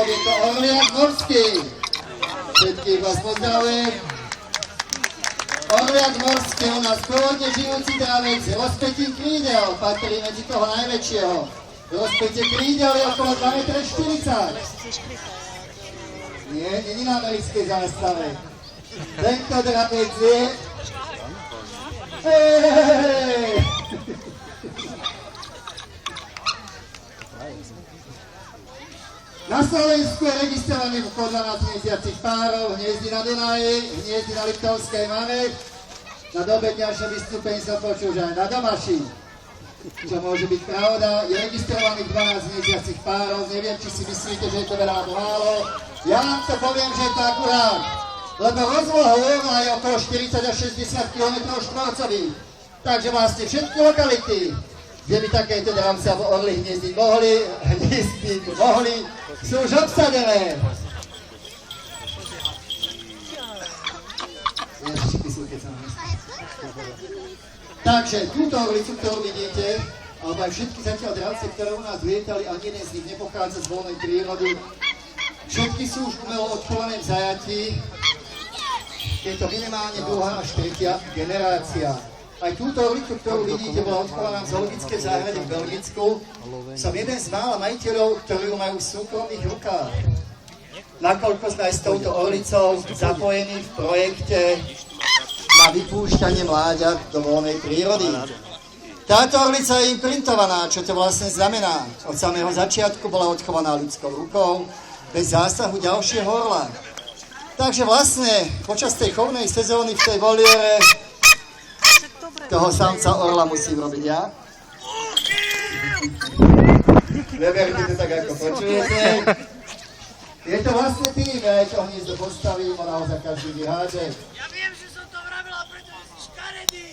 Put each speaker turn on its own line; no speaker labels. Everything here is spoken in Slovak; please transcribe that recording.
Je to Orliak Morský. Všetkých vás pozdravujem. Orliak Morský, u nás pôvodne žijúci dravec, rozpätí krídel, patrí medzi toho najväčšieho. Rozpätie krídel je okolo 2,40 m. Nie, nie na americkej zástave. Tento dravec je... Hej! Na Slovensku je registrovaný okolo 12 mesiacich párov, hniezdy na Dunaji, hniezdy na Liptovskej Mame. Na dobedňašom vystúpení som počul, že aj na Domaši, čo môže byť pravda, je registrovaný 12 mesiacich párov. Neviem, či si myslíte, že je to veľa málo. Ja vám to poviem, že je to akurát, lebo rozlohou má je okolo 40 až 60 km štvorcových. Takže vlastne všetky lokality, kde by takéto dravce alebo orly hniezdiť mohli, sú už obsadené. Takže túto orlicu, ktorú vidíte, alebo aj všetky zatiaľ dravce, ktoré u nás lietali, ani jeden z nich nepochádza z voľnej prírody, všetky sú už umelo odchované v zajatí. Je to minimálne druhá až tretia generácia. Aj túto orlicu, ktorú vidíte, bola odchovaná v zoologickej záhrade v Belgicku. Som jeden z mála majiteľov, ktorí ju majú v súkromných rukách. Nakoľko sme aj s touto orlicou zapojení v projekte na vypúšťanie mláďat do voľnej prírody. Táto orlica je imprintovaná, čo to vlastne znamená. Od samého začiatku bola odchovaná ľudskou rukou, bez zásahu ďalšieho orla. Takže vlastne počas tej chovnej sezóny v tej voliere toho samca orla musím robiť ja. Neberte to tak, ako počujete. Je to vlastne tým, ja to hniezdo postavím a naozaj každý vyhádže.
Ja viem, že som to vravila, pretože si škaredý.